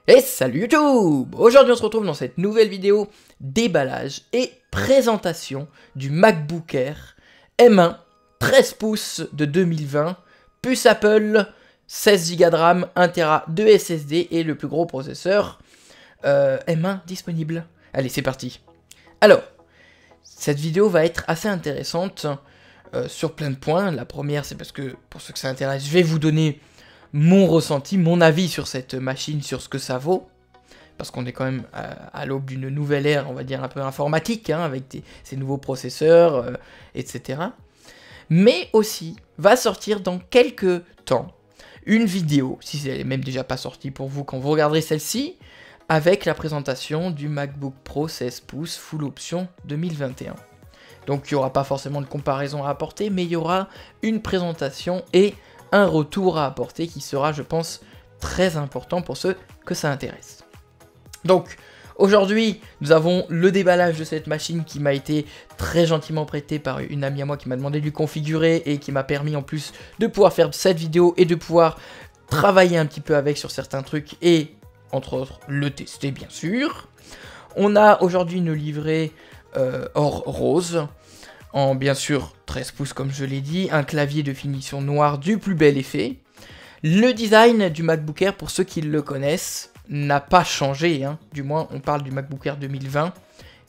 Et salut YouTube! Aujourd'hui on se retrouve dans cette nouvelle vidéo déballage et présentation du MacBook Air M1 13 pouces de 2020, puce Apple, 16 Go de RAM, 1 Tera de SSD et le plus gros processeur M1 disponible. Allez, c'est parti. Alors, cette vidéo va être assez intéressante sur plein de points. La première, c'est parce que, pour ceux que ça intéresse, je vais vous donner mon ressenti, mon avis sur cette machine, sur ce que ça vaut, parce qu'on est quand même à l'aube d'une nouvelle ère, on va dire un peu informatique, hein, avec ces nouveaux processeurs, etc. Mais aussi, va sortir dans quelques temps, une vidéo, si elle est même déjà pas sortie pour vous quand vous regarderez celle-ci, avec la présentation du MacBook Pro 16 pouces Full Option 2021. Donc il n'y aura pas forcément de comparaison à apporter, mais il y aura une présentation et un retour à apporter qui sera, je pense, très important pour ceux que ça intéresse. Donc, aujourd'hui, nous avons le déballage de cette machine qui m'a été très gentiment prêtée par une amie à moi qui m'a demandé de lui configurer et qui m'a permis en plus de pouvoir faire cette vidéo et de pouvoir travailler un petit peu avec sur certains trucs et, entre autres, le tester bien sûr. On a aujourd'hui une livrée or rose, en bien sûr 13 pouces comme je l'ai dit, un clavier de finition noire du plus bel effet. Le design du MacBook Air, pour ceux qui le connaissent, n'a pas changé, hein. Du moins on parle du MacBook Air 2020,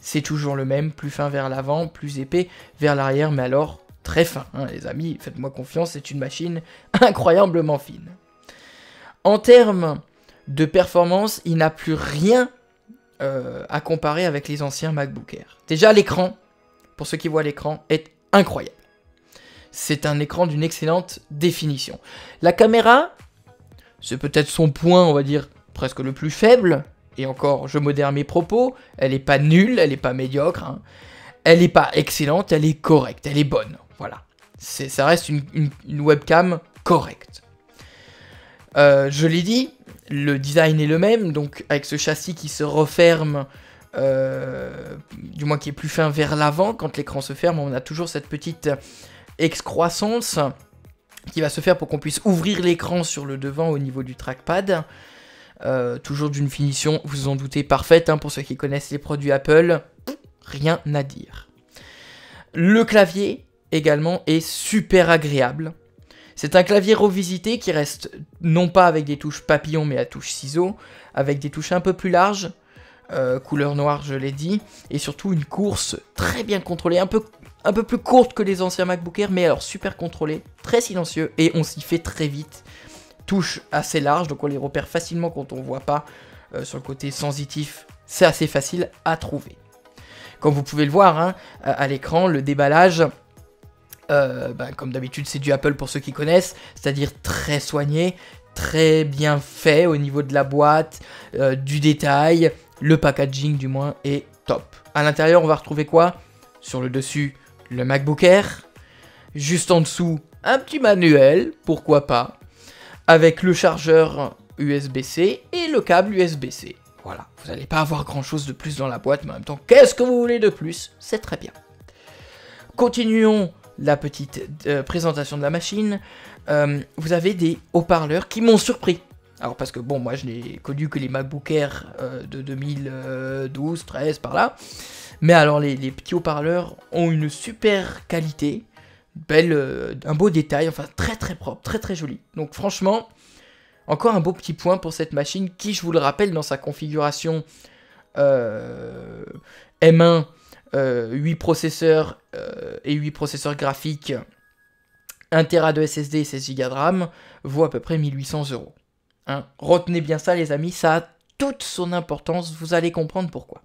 c'est toujours le même, plus fin vers l'avant, plus épais vers l'arrière, mais alors très fin, hein, les amis, faites-moi confiance, c'est une machine incroyablement fine. En termes de performance, il n'a plus rien à comparer avec les anciens MacBook Air. Déjà l'écran, pour ceux qui voient l'écran, est incroyable. C'est un écran d'une excellente définition. La caméra, c'est peut-être son point, on va dire, presque le plus faible. Et encore, je modère mes propos. Elle n'est pas nulle, elle n'est pas médiocre. Hein. Elle n'est pas excellente, elle est correcte, elle est bonne. Voilà. Ça reste une webcam correcte. Je l'ai dit, le design est le même. Donc avec ce châssis qui se referme, du moins qui est plus fin vers l'avant, quand l'écran se ferme, on a toujours cette petite excroissance qui va se faire pour qu'on puisse ouvrir l'écran sur le devant au niveau du trackpad. Toujours d'une finition, vous en doutez, parfaite, hein, pour ceux qui connaissent les produits Apple, rien à dire. Le clavier également est super agréable. C'est un clavier revisité qui reste non pas avec des touches papillon mais à touches ciseaux, avec des touches un peu plus larges, couleur noire je l'ai dit, et surtout une course très bien contrôlée, un peu plus courte que les anciens MacBook Air, mais alors super contrôlée, très silencieux, et on s'y fait très vite. Touches assez larges, donc on les repère facilement quand on voit pas sur le côté sensitif, c'est assez facile à trouver. Comme vous pouvez le voir, hein, à l'écran, le déballage, comme d'habitude c'est du Apple pour ceux qui connaissent, c'est-à-dire très soigné, très bien fait au niveau de la boîte, du détail, le packaging du moins est top. À l'intérieur on va retrouver quoi? Sur le dessus, le MacBook Air, juste en dessous, un petit manuel, pourquoi pas, avec le chargeur USB-C et le câble USB-C. Voilà, vous n'allez pas avoir grand chose de plus dans la boîte, mais en même temps, qu'est-ce que vous voulez de plus? C'est très bien. Continuons la petite présentation de la machine. Vous avez des haut-parleurs qui m'ont surpris. Alors parce que bon, moi je n'ai connu que les MacBook Air de 2012, 13 par là. Mais alors les petits haut-parleurs ont une super qualité. Un beau détail, enfin très propre, très joli. Donc franchement, encore un beau petit point pour cette machine qui, je vous le rappelle, dans sa configuration M1, 8 processeurs et 8 processeurs graphiques, 1 Tera de SSD et 16 Go de RAM, vaut à peu près 1800 €. Hein. Retenez bien ça les amis, ça a toute son importance, vous allez comprendre pourquoi.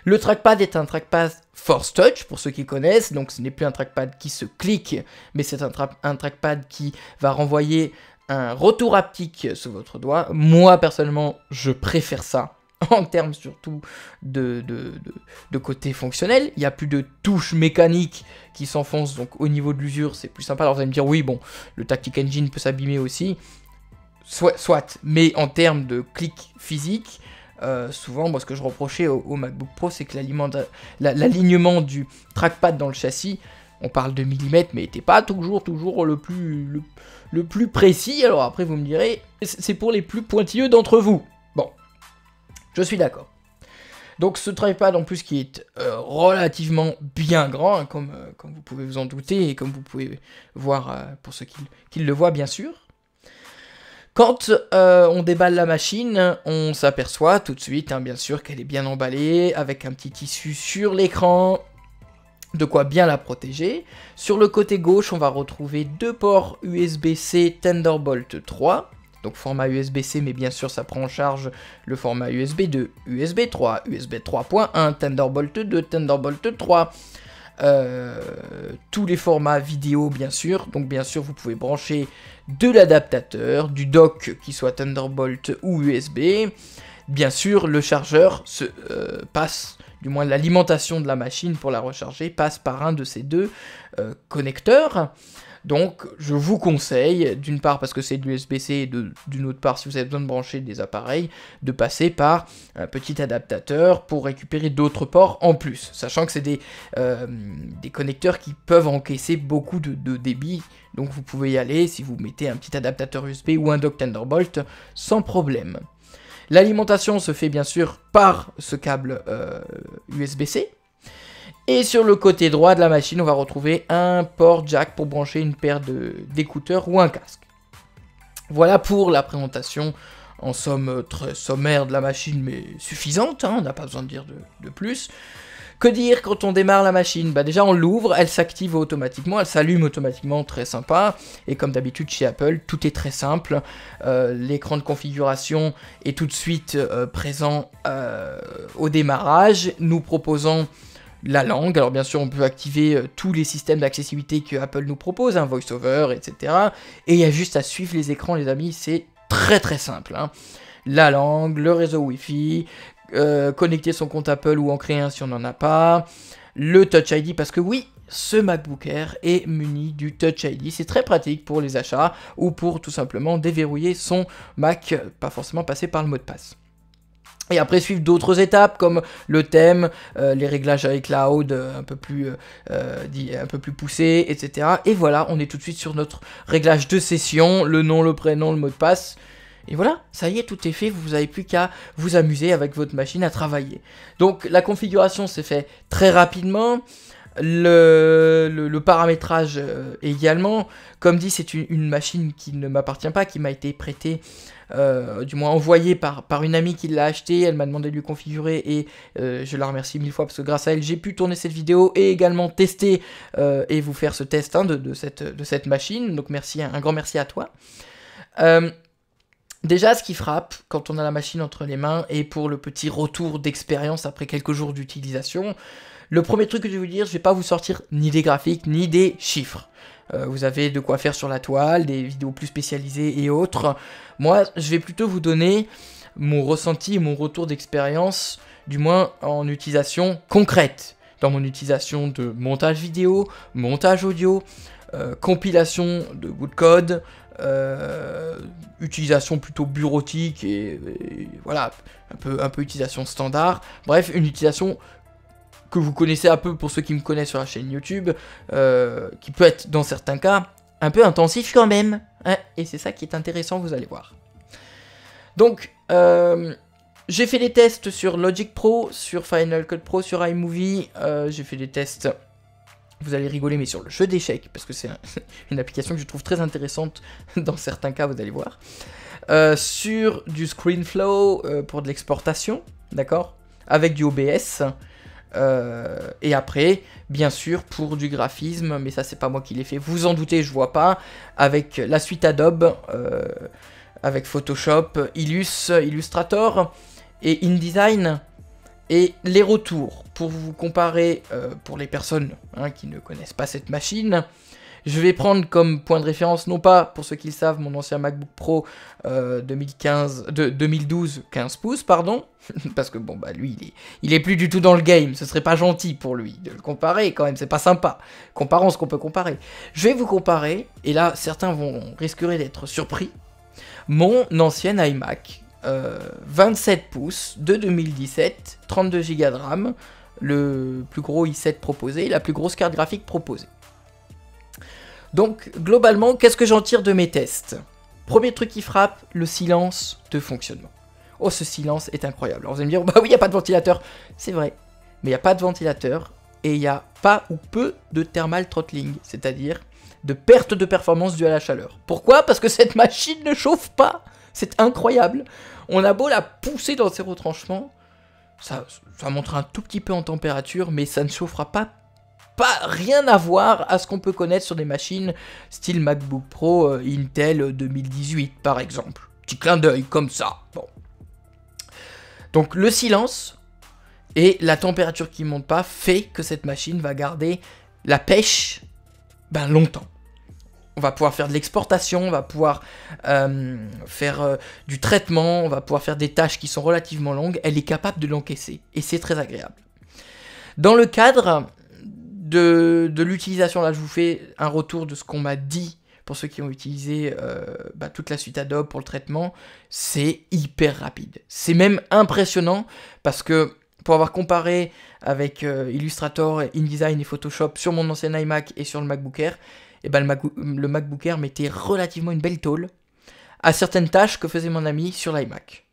Le trackpad est un trackpad Force Touch, pour ceux qui connaissent, donc ce n'est plus un trackpad qui se clique, mais c'est un trackpad qui va renvoyer un retour haptique sur votre doigt. Moi, personnellement, je préfère ça, en termes surtout de côté fonctionnel. Il n'y a plus de touches mécaniques qui s'enfoncent, donc au niveau de l'usure, c'est plus sympa. Alors vous allez me dire, oui, bon, le Tactic Engine peut s'abîmer aussi, soit, mais en termes de clic physique, souvent, moi, ce que je reprochais au MacBook Pro, c'est que l'alignement du trackpad dans le châssis, on parle de millimètres, mais n'était pas toujours le plus précis. Alors après, vous me direz, c'est pour les plus pointilleux d'entre vous. Bon, Je suis d'accord. Donc ce trackpad en plus qui est relativement bien grand, hein, comme vous pouvez vous en douter, et comme vous pouvez voir pour ceux qui le voient bien sûr. Quand on déballe la machine, on s'aperçoit tout de suite, hein, bien sûr, qu'elle est bien emballée, avec un petit tissu sur l'écran, de quoi bien la protéger. Sur le côté gauche, on va retrouver deux ports USB-C Thunderbolt 3, donc format USB-C, mais bien sûr ça prend en charge le format USB 2, USB 3, USB 3.1, Thunderbolt 2, Thunderbolt 3, tous les formats vidéo bien sûr, donc bien sûr vous pouvez brancher de l'adaptateur, du dock qui soit Thunderbolt ou USB, bien sûr le chargeur passe, du moins l'alimentation de la machine pour la recharger passe par un de ces deux connecteurs. Donc je vous conseille, d'une part parce que c'est de l'USB-C et d'une autre part si vous avez besoin de brancher des appareils, de passer par un petit adaptateur pour récupérer d'autres ports en plus, sachant que c'est des connecteurs qui peuvent encaisser beaucoup de débit, donc vous pouvez y aller si vous mettez un petit adaptateur USB ou un dock Thunderbolt sans problème. L'alimentation se fait bien sûr par ce câble USB-C. Et sur le côté droit de la machine, on va retrouver un port jack pour brancher une paire d'écouteurs ou un casque. Voilà pour la présentation, en somme très sommaire de la machine, mais suffisante, hein, on n'a pas besoin de dire de plus. Que dire quand on démarre la machine? Bah déjà on l'ouvre, elle s'active automatiquement, elle s'allume automatiquement, très sympa. Et comme d'habitude chez Apple, tout est très simple. L'écran de configuration est tout de suite présent au démarrage, nous proposant la langue. Alors bien sûr on peut activer tous les systèmes d'accessibilité que Apple nous propose, hein, VoiceOver, etc. Et il y a juste à suivre les écrans les amis, c'est très très simple, hein. La langue, le réseau Wi-Fi, connecter son compte Apple ou en créer un si on n'en a pas, le Touch ID, parce que oui, ce MacBook Air est muni du Touch ID, c'est très pratique pour les achats ou pour tout simplement déverrouiller son Mac, pas forcément passer par le mot de passe. Et après suivent d'autres étapes comme le thème, les réglages iCloud un peu plus poussés, etc. Et voilà, on est tout de suite sur notre réglage de session, le nom, le prénom, le mot de passe. Et voilà, ça y est, tout est fait, vous n'avez plus qu'à vous amuser avec votre machine à travailler. Donc la configuration s'est fait très rapidement, le paramétrage également. Comme dit, c'est une machine qui ne m'appartient pas, qui m'a été prêtée, du moins envoyée par une amie qui l'a achetée. Elle m'a demandé de lui configurer et je la remercie 1000 fois parce que grâce à elle, j'ai pu tourner cette vidéo et également tester et vous faire ce test, hein, de cette machine. Donc merci, un grand merci à toi. Déjà, ce qui frappe quand on a la machine entre les mains, et pour le petit retour d'expérience après quelques jours d'utilisation, le premier truc que je vais vous dire, je vais pas vous sortir ni des graphiques, ni des chiffres. Vous avez de quoi faire sur la toile, des vidéos plus spécialisées et autres. Moi, je vais plutôt vous donner mon ressenti et mon retour d'expérience, du moins en utilisation concrète. Dans mon utilisation de montage vidéo, montage audio, compilation de bouts de code, utilisation plutôt bureautique et voilà, un peu utilisation standard. Bref, une utilisation que vous connaissez un peu pour ceux qui me connaissent sur la chaîne YouTube, qui peut être dans certains cas un peu intensif quand même, hein, et c'est ça qui est intéressant, vous allez voir. Donc, j'ai fait des tests sur Logic Pro, sur Final Cut Pro, sur iMovie, j'ai fait des tests, vous allez rigoler, mais sur le jeu d'échecs, parce que c'est une application que je trouve très intéressante dans certains cas, vous allez voir. Sur du ScreenFlow pour de l'exportation, d'accord, avec du OBS. Et après, bien sûr, pour du graphisme, mais ça c'est pas moi qui l'ai fait, vous en doutez, je vois pas, avec la suite Adobe, avec Photoshop, Illustrator et InDesign. Et les retours, pour vous comparer, pour les personnes qui ne connaissent pas cette machine, je vais prendre comme point de référence, non pas, pour ceux qui le savent, mon ancien MacBook Pro 2012 15 pouces, pardon, parce que bon, bah lui, il est plus du tout dans le game, ce serait pas gentil pour lui de le comparer quand même, c'est pas sympa. Comparons ce qu'on peut comparer. Je vais vous comparer, et là, certains risqueraient d'être surpris, mon ancien iMac, 27 pouces de 2017, 32 Go de RAM, le plus gros i7 proposé, la plus grosse carte graphique proposée. Donc, globalement, qu'est-ce que j'en tire de mes tests? Premier truc qui frappe, le silence de fonctionnement. Oh, ce silence est incroyable. Alors vous allez me dire, bah oui, il n'y a pas de ventilateur. C'est vrai, mais il n'y a pas de ventilateur et il n'y a pas ou peu de thermal throttling, c'est-à-dire de perte de performance due à la chaleur. Pourquoi? Parce que cette machine ne chauffe pas. C'est incroyable. On a beau la pousser dans ses retranchements, ça montre un tout petit peu en température, mais ça ne chauffera pas rien à voir à ce qu'on peut connaître sur des machines style MacBook Pro Intel 2018 par exemple. Petit clin d'œil comme ça. Bon. Donc le silence et la température qui ne monte pas fait que cette machine va garder la pêche longtemps. On va pouvoir faire de l'exportation, on va pouvoir faire du traitement, on va pouvoir faire des tâches qui sont relativement longues. Elle est capable de l'encaisser et c'est très agréable. Dans le cadre de l'utilisation, là je vous fais un retour de ce qu'on m'a dit pour ceux qui ont utilisé toute la suite Adobe pour le traitement. C'est hyper rapide. C'est même impressionnant parce que pour avoir comparé avec Illustrator, InDesign et Photoshop sur mon ancien iMac et sur le MacBook Air, et le MacBook Air mettait relativement une belle tôle à certaines tâches que faisait mon ami sur l'iMac.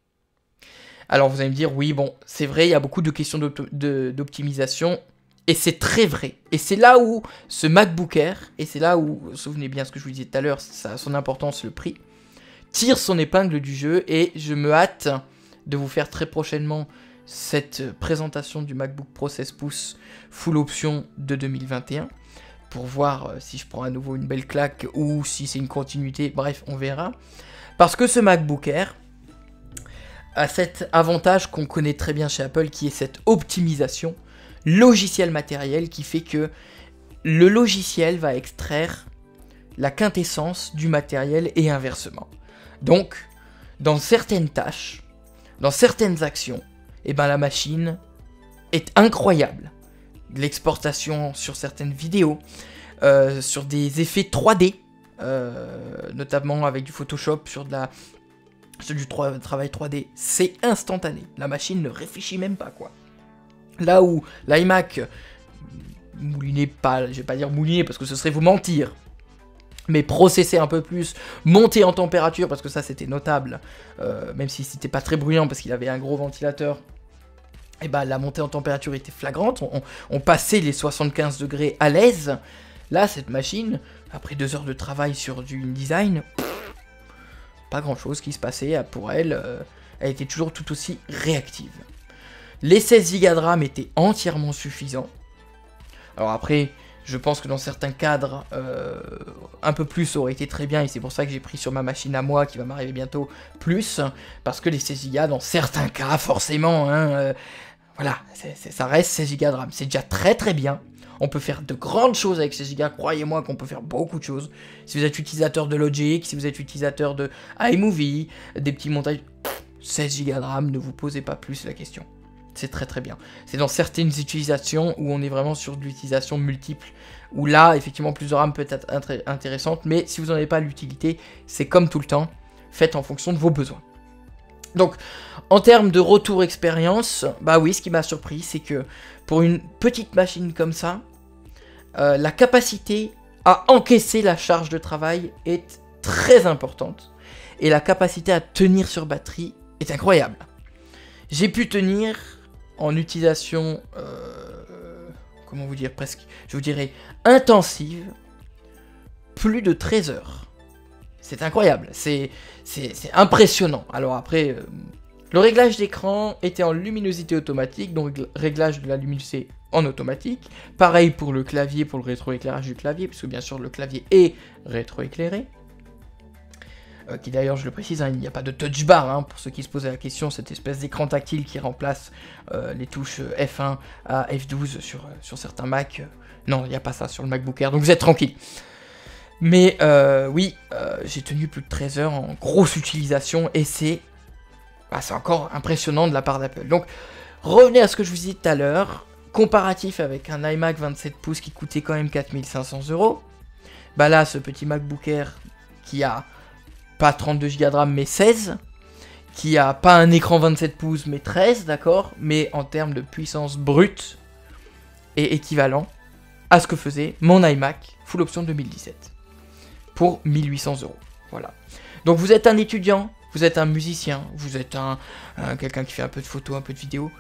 Alors vous allez me dire, oui bon, c'est vrai, il y a beaucoup de questions d'optimisation, et c'est très vrai. Et c'est là où ce MacBook Air, et c'est là où, souvenez bien ce que je vous disais tout à l'heure, ça a son importance, le prix, tire son épingle du jeu, et je me hâte de vous faire très prochainement cette présentation du MacBook Pro 16 pouces full option de 2021, pour voir si je prends à nouveau une belle claque ou si c'est une continuité, bref, on verra. Parce que ce MacBook Air a cet avantage qu'on connaît très bien chez Apple, qui est cette optimisation logiciel matériel, qui fait que le logiciel va extraire la quintessence du matériel et inversement. Donc, dans certaines tâches, dans certaines actions, la machine est incroyable. L'exportation sur certaines vidéos, sur des effets 3D, notamment avec du Photoshop, sur du travail 3D, c'est instantané. La machine ne réfléchit même pas, quoi. Là où l'iMac moulinait pas, je vais pas dire mouliner parce que ce serait vous mentir, mais processer un peu plus, monter en température, parce que ça c'était notable, même si c'était pas très bruyant parce qu'il avait un gros ventilateur. Et la montée en température était flagrante, on passait les 75 degrés à l'aise. Là, cette machine, après 2 heures de travail sur du InDesign, pas grand chose qui se passait pour elle, elle était toujours tout aussi réactive. Les 16 Go de RAM étaient entièrement suffisants. Alors après, je pense que dans certains cadres, un peu plus aurait été très bien, et c'est pour ça que j'ai pris sur ma machine à moi, qui va m'arriver bientôt, plus, parce que les 16 Go, dans certains cas, forcément, voilà, ça reste 16 Go de RAM. C'est déjà très très bien. On peut faire de grandes choses avec 16 Go, croyez-moi qu'on peut faire beaucoup de choses. Si vous êtes utilisateur de Logic, si vous êtes utilisateur de iMovie, des petits montages, 16 Go de RAM, ne vous posez pas plus la question. C'est très très bien. C'est dans certaines utilisations où on est vraiment sur de l'utilisation multiple, où là, effectivement, plus de RAM peut être intéressante, mais si vous n'en avez pas l'utilité, c'est comme tout le temps, faites en fonction de vos besoins. Donc, en termes de retour expérience, oui, ce qui m'a surpris, c'est que pour une petite machine comme ça, la capacité à encaisser la charge de travail est très importante, et la capacité à tenir sur batterie est incroyable. J'ai pu tenir en utilisation, comment vous dire, presque, je vous dirais, intensive, plus de 13 heures. C'est incroyable, c'est impressionnant. Alors après, le réglage d'écran était en luminosité automatique, donc réglage de la luminosité en automatique. Pareil pour le clavier, pour le rétroéclairage du clavier, puisque bien sûr le clavier est rétroéclairé. Qui d'ailleurs, je le précise, il n'y a pas de touch bar, pour ceux qui se posaient la question, cette espèce d'écran tactile qui remplace les touches F1 à F12 sur certains Mac. Non, il n'y a pas ça sur le MacBook Air, donc vous êtes tranquille. Mais oui, j'ai tenu plus de 13 heures en grosse utilisation, et c'est encore impressionnant de la part d'Apple. Donc, revenez à ce que je vous disais tout à l'heure, comparatif avec un iMac 27 pouces qui coûtait quand même 4500 €. Là, ce petit MacBook Air qui a pas 32 Go de RAM mais 16, qui a pas un écran 27 pouces mais 13, d'accord, mais en termes de puissance brute est équivalent à ce que faisait mon iMac full option 2017 pour 1800 €. Voilà. Donc vous êtes un étudiant, vous êtes un musicien, vous êtes quelqu'un qui fait un peu de photos, un peu de vidéos,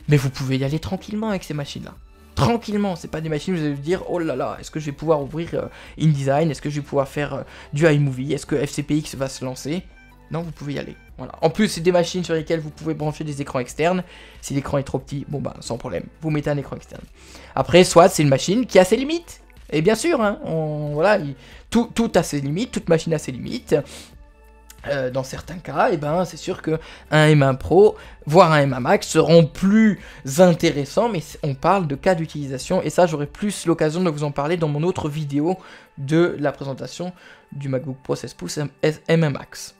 mais vous pouvez y aller tranquillement avec ces machines-là. Tranquillement, c'est pas des machines où vous allez vous dire oh là là, est-ce que je vais pouvoir ouvrir InDesign, est-ce que je vais pouvoir faire du iMovie, est-ce que FCPX va se lancer? Non, vous pouvez y aller. Voilà. En plus, c'est des machines sur lesquelles vous pouvez brancher des écrans externes. Si l'écran est trop petit, bon bah sans problème, vous mettez un écran externe. Après, soit c'est une machine qui a ses limites. Et bien sûr, hein, voilà, tout a ses limites, toute machine a ses limites. Dans certains cas, eh ben, c'est sûr qu'un M1 Pro, voire un M1 Max seront plus intéressants, mais on parle de cas d'utilisation, et ça j'aurai plus l'occasion de vous en parler dans mon autre vidéo de la présentation du MacBook Pro 16 pouces M1 Max.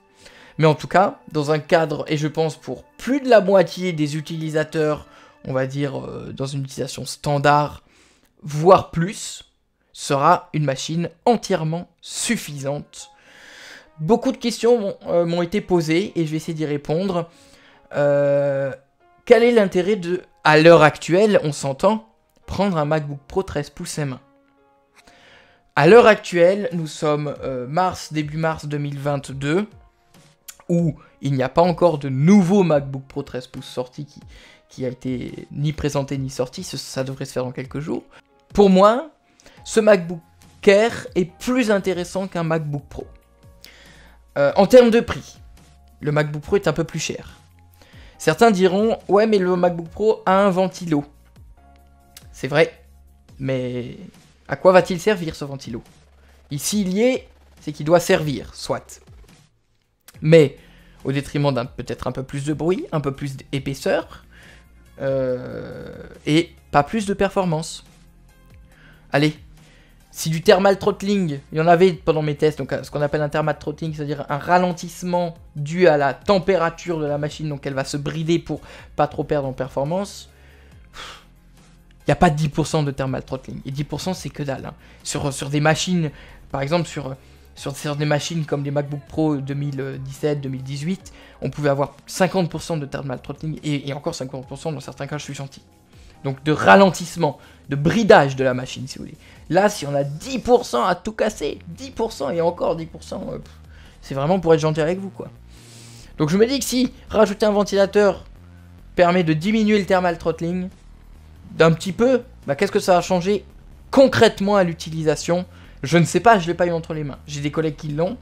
Mais en tout cas, dans un cadre, et je pense pour plus de la moitié des utilisateurs, on va dire dans une utilisation standard, voire plus, sera une machine entièrement suffisante. Beaucoup de questions m'ont été posées et je vais essayer d'y répondre. Quel est l'intérêt de, à l'heure actuelle, on s'entend, prendre un MacBook Pro 13 pouces M1? À l'heure actuelle, nous sommes début mars 2022, où il n'y a pas encore de nouveau MacBook Pro 13 pouces sorti qui a été ni présenté ni sorti, ça devrait se faire dans quelques jours. Pour moi, ce MacBook Air est plus intéressant qu'un MacBook Pro. En termes de prix, le MacBook Pro est un peu plus cher. Certains diront, ouais mais le MacBook Pro a un ventilo. C'est vrai, mais à quoi va-t-il servir ce ventilo? Ici il y est, c'est qu'il doit servir, soit. Mais au détriment d'un peut-être un peu plus de bruit, un peu plus d'épaisseur, et pas plus de performance. Allez. Si du thermal throttling, il y en avait pendant mes tests, donc ce qu'on appelle un thermal throttling, c'est-à-dire un ralentissement dû à la température de la machine, donc elle va se brider pour pas trop perdre en performance, il n'y a pas 10% de thermal throttling, et 10% c'est que dalle. Hein. Sur des machines, par exemple sur des machines comme les MacBook Pro 2017-2018, on pouvait avoir 50% de thermal throttling, et encore 50% dans certains cas je suis gentil. Donc de ralentissement, de bridage de la machine si vous voulez. Là, si on a 10% à tout casser, 10% et encore 10%, c'est vraiment pour être gentil avec vous, quoi. Donc je me dis que si rajouter un ventilateur permet de diminuer le thermal throttling d'un petit peu, bah qu'est-ce que ça va changer concrètement à l'utilisation? Je ne sais pas, je ne l'ai pas eu entre les mains. J'ai des collègues qui l'ont.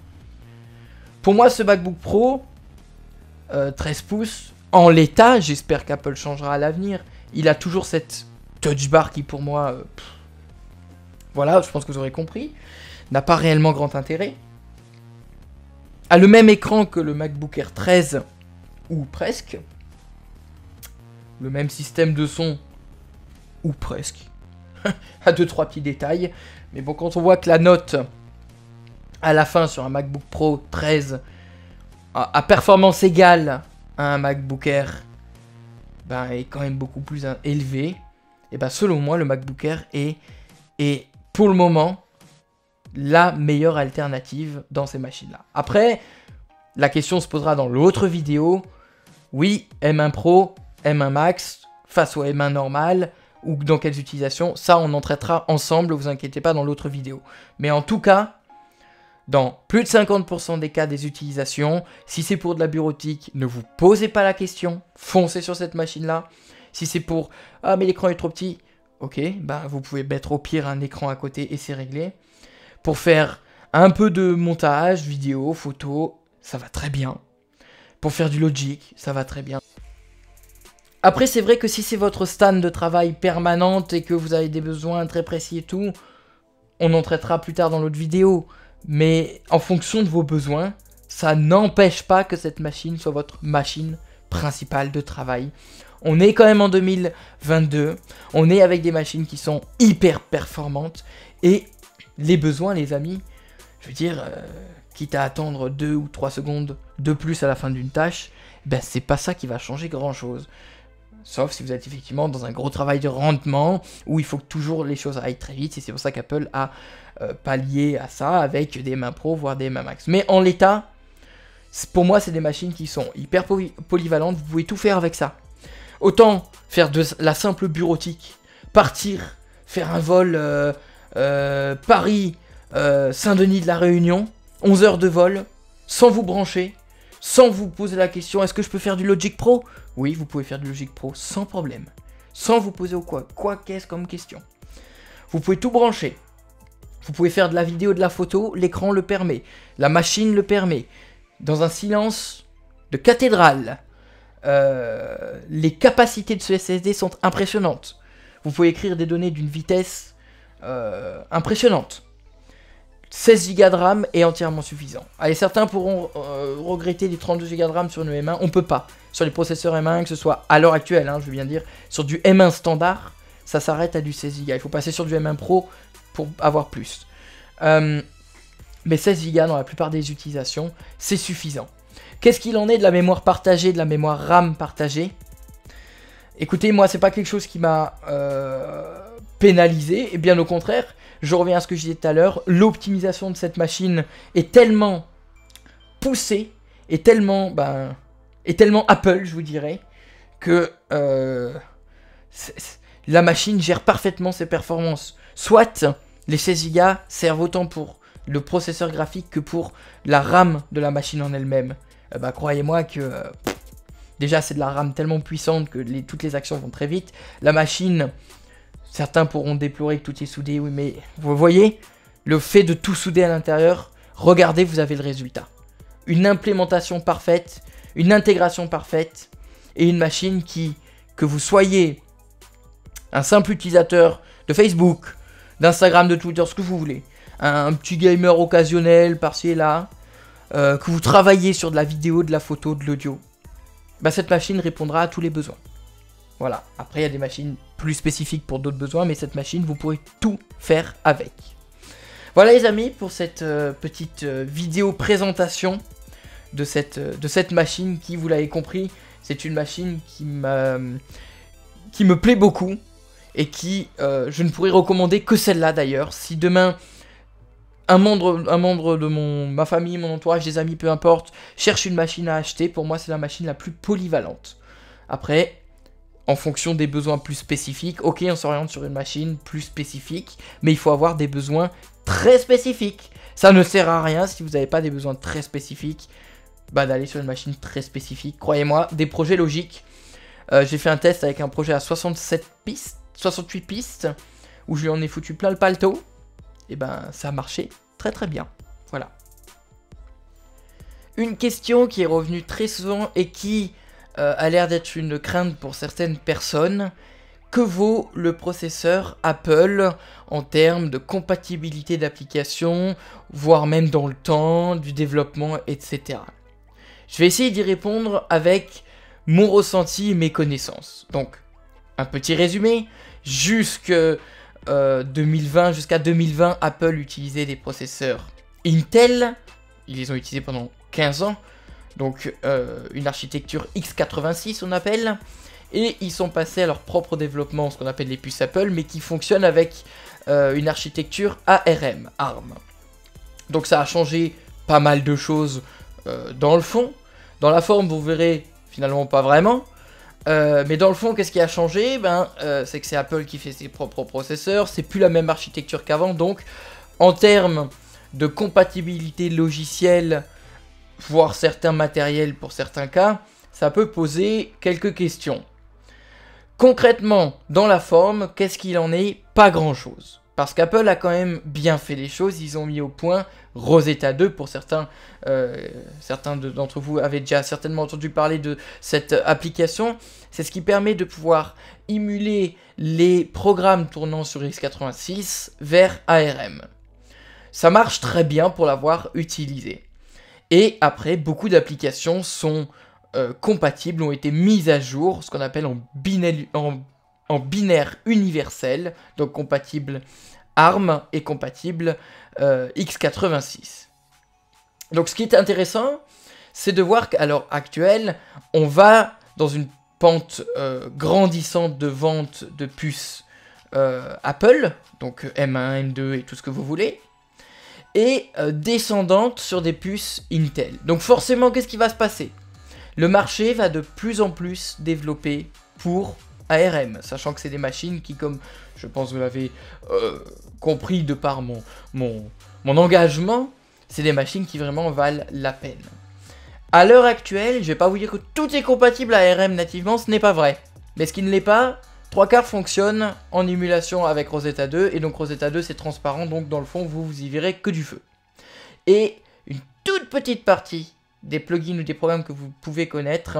Pour moi, ce MacBook Pro 13 pouces, en l'état, j'espère qu'Apple changera à l'avenir, il a toujours cette touch bar qui pour moi... voilà, je pense que vous aurez compris, n'a pas réellement grand intérêt. A le même écran que le MacBook Air 13, ou presque. Le même système de son, ou presque. À 2-3 petits détails. Mais bon, quand on voit que la note, à la fin, sur un MacBook Pro 13, à performance égale à un MacBook Air, ben, est quand même beaucoup plus élevé. Et ben, selon moi, le MacBook Air est pour le moment la meilleure alternative dans ces machines-là. Après, la question se posera dans l'autre vidéo. Oui, M1 Pro, M1 Max, face au M1 normal, ou dans quelles utilisations, ça on en traitera ensemble, vous inquiétez pas, dans l'autre vidéo. Mais en tout cas, dans plus de 50% des cas des utilisations, si c'est pour de la bureautique, ne vous posez pas la question, foncez sur cette machine-là. Si c'est pour « Ah, mais l'écran est trop petit », ok, bah vous pouvez mettre au pire un écran à côté et c'est réglé. Pour faire un peu de montage, vidéo, photo, ça va très bien. Pour faire du Logic, ça va très bien. Après, c'est vrai que si c'est votre stand de travail permanente et que vous avez des besoins très précis et tout, on en traitera plus tard dans l'autre vidéo. Mais en fonction de vos besoins, ça n'empêche pas que cette machine soit votre machine principale de travail. On est quand même en 2022, on est avec des machines qui sont hyper performantes et les besoins, les amis, je veux dire, quitte à attendre 2 ou 3 secondes de plus à la fin d'une tâche, ben c'est pas ça qui va changer grand chose. Sauf si vous êtes effectivement dans un gros travail de rendement où il faut que toujours les choses aillent très vite et c'est pour ça qu'Apple a pallié à ça avec des M1 Pro voire des M1 Max. Mais en l'état, pour moi c'est des machines qui sont hyper polyvalentes, vous pouvez tout faire avec ça. Autant faire de la simple bureautique, partir, faire un vol Paris, Saint-Denis de la Réunion, 11 heures de vol, sans vous brancher, sans vous poser la question, est-ce que je peux faire du Logic Pro? Oui, vous pouvez faire du Logic Pro sans problème. Sans vous poser quoi qu'est-ce comme question. Vous pouvez tout brancher. Vous pouvez faire de la vidéo, de la photo, l'écran le permet. La machine le permet. Dans un silence de cathédrale. Les capacités de ce SSD sont impressionnantes. Vous pouvez écrire des données d'une vitesse impressionnante. 16 Go de RAM est entièrement suffisant. Allez, certains pourront regretter les 32 Go de RAM sur une M1. On peut pas. Sur les processeurs M1, que ce soit à l'heure actuelle, hein, je veux bien dire, sur du M1 standard, ça s'arrête à du 16 Go. Il faut passer sur du M1 Pro pour avoir plus. Mais 16 Go dans la plupart des utilisations, c'est suffisant. Qu'est-ce qu'il en est de la mémoire partagée, de la mémoire RAM partagée? Écoutez, moi, c'est pas quelque chose qui m'a pénalisé, et bien au contraire, je reviens à ce que je disais tout à l'heure, l'optimisation de cette machine est tellement poussée, est tellement Apple, je vous dirais, que la machine gère parfaitement ses performances. Soit les 16 Go servent autant pour le processeur graphique que pour la RAM de la machine en elle-même. Croyez-moi que déjà c'est de la RAM tellement puissante que toutes les actions vont très vite. La machine, certains pourront déplorer que tout est soudé, oui, mais vous voyez, le fait de tout souder à l'intérieur, regardez, vous avez le résultat. Une implémentation parfaite, une intégration parfaite, et une machine que vous soyez un simple utilisateur de Facebook, d'Instagram, de Twitter, ce que vous voulez, un petit gamer occasionnel par-ci et là, que vous travaillez sur de la vidéo, de la photo, de l'audio, cette machine répondra à tous les besoins. Voilà, après il y a des machines plus spécifiques pour d'autres besoins, mais cette machine, vous pourrez tout faire avec. Voilà les amis, pour cette petite vidéo présentation de cette machine qui, vous l'avez compris, c'est une machine qui me plaît beaucoup et qui, je ne pourrais recommander que celle-là d'ailleurs. Si demain, un membre de ma famille, mon entourage, des amis, peu importe, cherche une machine à acheter, pour moi c'est la machine la plus polyvalente. Après, en fonction des besoins plus spécifiques, ok, on s'oriente sur une machine plus spécifique, mais il faut avoir des besoins très spécifiques. Ça ne sert à rien si vous n'avez pas des besoins très spécifiques, d'aller sur une machine très spécifique. Croyez-moi, des projets logiques. J'ai fait un test avec un projet à 68 pistes, où je lui en ai foutu plein le paletot. Et ça a marché très très bien. Voilà. Une question qui est revenue très souvent et qui a l'air d'être une crainte pour certaines personnes. Que vaut le processeur Apple en termes de compatibilité d'applications, voire même dans le temps, du développement, etc. Je vais essayer d'y répondre avec mon ressenti et mes connaissances. Donc, un petit résumé. Jusqu'à 2020, Apple utilisait des processeurs Intel. Ils les ont utilisés pendant 15 ans. Donc, une architecture x86, on appelle. Et ils sont passés à leur propre développement, ce qu'on appelle les puces Apple, mais qui fonctionnent avec une architecture ARM. Donc, ça a changé pas mal de choses dans le fond. Dans la forme, vous verrez, finalement pas vraiment. Mais dans le fond, qu'est-ce qui a changé? C'est que c'est Apple qui fait ses propres processeurs. C'est plus la même architecture qu'avant. Donc, en termes de compatibilité logicielle, voire certains matériels pour certains cas, ça peut poser quelques questions. Concrètement, dans la forme, qu'est-ce qu'il en est? Pas grand-chose. Parce qu'Apple a quand même bien fait les choses, ils ont mis au point Rosetta 2 pour certains. Certains d'entre vous avaient déjà certainement entendu parler de cette application. C'est ce qui permet de pouvoir émuler les programmes tournant sur x86 vers ARM. Ça marche très bien pour l'avoir utilisé. Et après, beaucoup d'applications sont compatibles, ont été mises à jour, ce qu'on appelle en binaire universel, donc compatible ARM et compatible x86. Donc ce qui est intéressant, c'est de voir qu'à l'heure actuelle, on va dans une pente grandissante de vente de puces Apple, donc M1, M2 et tout ce que vous voulez, et descendante sur des puces Intel. Donc forcément, qu'est-ce qui va se passer? Le marché va de plus en plus développer pour ARM, sachant que c'est des machines qui, comme je pense que vous l'avez compris de par mon engagement, c'est des machines qui vraiment valent la peine. À l'heure actuelle, je vais pas vous dire que tout est compatible à ARM nativement, ce n'est pas vrai. Mais ce qui ne l'est pas, 3/4 fonctionne en émulation avec Rosetta 2, et donc Rosetta 2 c'est transparent, donc dans le fond vous y verrez que du feu. Et une toute petite partie des plugins ou des programmes que vous pouvez connaître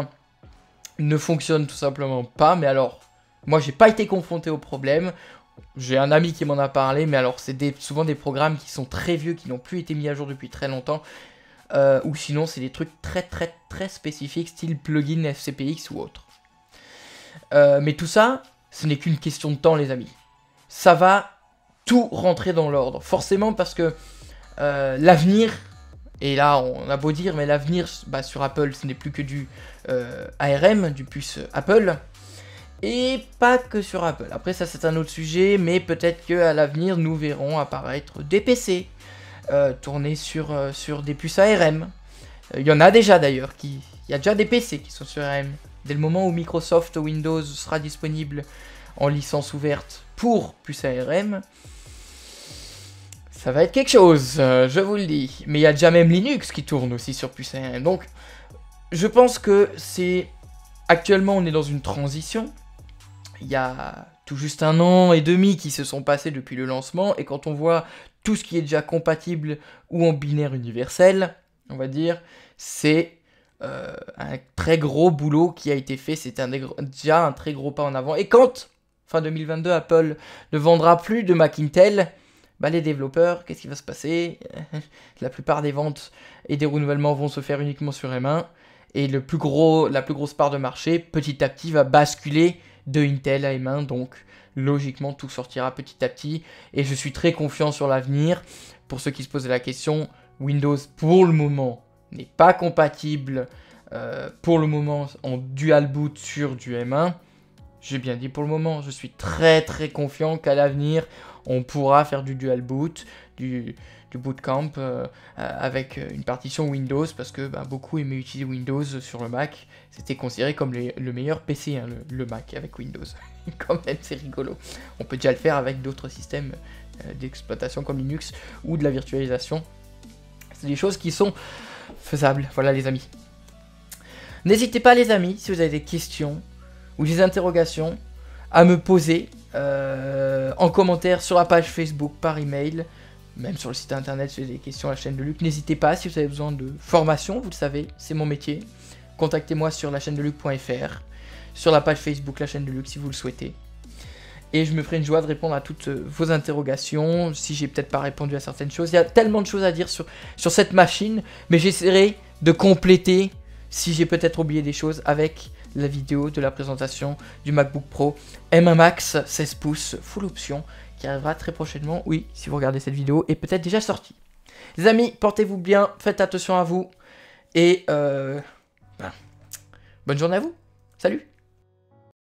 ne fonctionnent tout simplement pas, mais alors, moi j'ai pas été confronté au problème, j'ai un ami qui m'en a parlé, mais alors c'est souvent des programmes qui sont très vieux, qui n'ont plus été mis à jour depuis très longtemps, ou sinon c'est des trucs très spécifiques, style plugin FCPX ou autre. Mais tout ça, ce n'est qu'une question de temps les amis. Ça va tout rentrer dans l'ordre, forcément parce que l'avenir, et là on a beau dire, mais l'avenir sur Apple ce n'est plus que du ARM, du puce Apple, et pas que sur Apple. Après ça c'est un autre sujet, mais peut-être qu'à l'avenir nous verrons apparaître des PC tournés sur des puces ARM. Il y en a déjà d'ailleurs, il y a déjà des PC qui sont sur ARM. Dès le moment où Microsoft Windows sera disponible en licence ouverte pour puces ARM, ça va être quelque chose, je vous le dis. Mais il y a déjà même Linux qui tourne aussi sur puces ARM. Donc, je pense que c'est... Actuellement, on est dans une transition. Il y a tout juste 1 an et demi qui se sont passés depuis le lancement. Et quand on voit tout ce qui est déjà compatible ou en binaire universel, on va dire, c'est un très gros boulot qui a été fait. C'est déjà un très gros pas en avant. Et quand, fin 2022, Apple ne vendra plus de Mac Intel, les développeurs, qu'est-ce qui va se passer? La plupart des ventes et des renouvellements vont se faire uniquement sur M1. Et la plus grosse part de marché, petit à petit, va basculer de Intel à M1. Donc, logiquement, tout sortira petit à petit. Et je suis très confiant sur l'avenir. Pour ceux qui se posaient la question, Windows, pour le moment, n'est pas compatible. Pour le moment, en dual boot sur du M1. J'ai bien dit pour le moment. Je suis très confiant qu'à l'avenir, on pourra faire du dual boot, du bootcamp avec une partition Windows, parce que beaucoup aimaient utiliser Windows sur le Mac. C'était considéré comme le meilleur PC, hein, le Mac avec Windows. Quand même, c'est rigolo. On peut déjà le faire avec d'autres systèmes d'exploitation comme Linux ou de la virtualisation. C'est des choses qui sont faisables. Voilà les amis. N'hésitez pas les amis, si vous avez des questions ou des interrogations, à me poser en commentaire sur la page Facebook, par email, même sur le site internet si vous avez des questions à la chaîne de Luc. N'hésitez pas, si vous avez besoin de formation, vous le savez, c'est mon métier. Contactez-moi sur la chaîne de Luc.fr, sur la page Facebook la chaîne de Luc si vous le souhaitez. Et je me ferai une joie de répondre à toutes vos interrogations, si j'ai peut-être pas répondu à certaines choses. Il y a tellement de choses à dire sur cette machine, mais j'essaierai de compléter si j'ai peut-être oublié des choses avec la vidéo de la présentation du MacBook Pro M1 Max 16 pouces full option qui arrivera très prochainement. Oui, si vous regardez cette vidéo, est peut-être déjà sortie. Les amis, portez-vous bien, faites attention à vous et bonne journée à vous. Salut!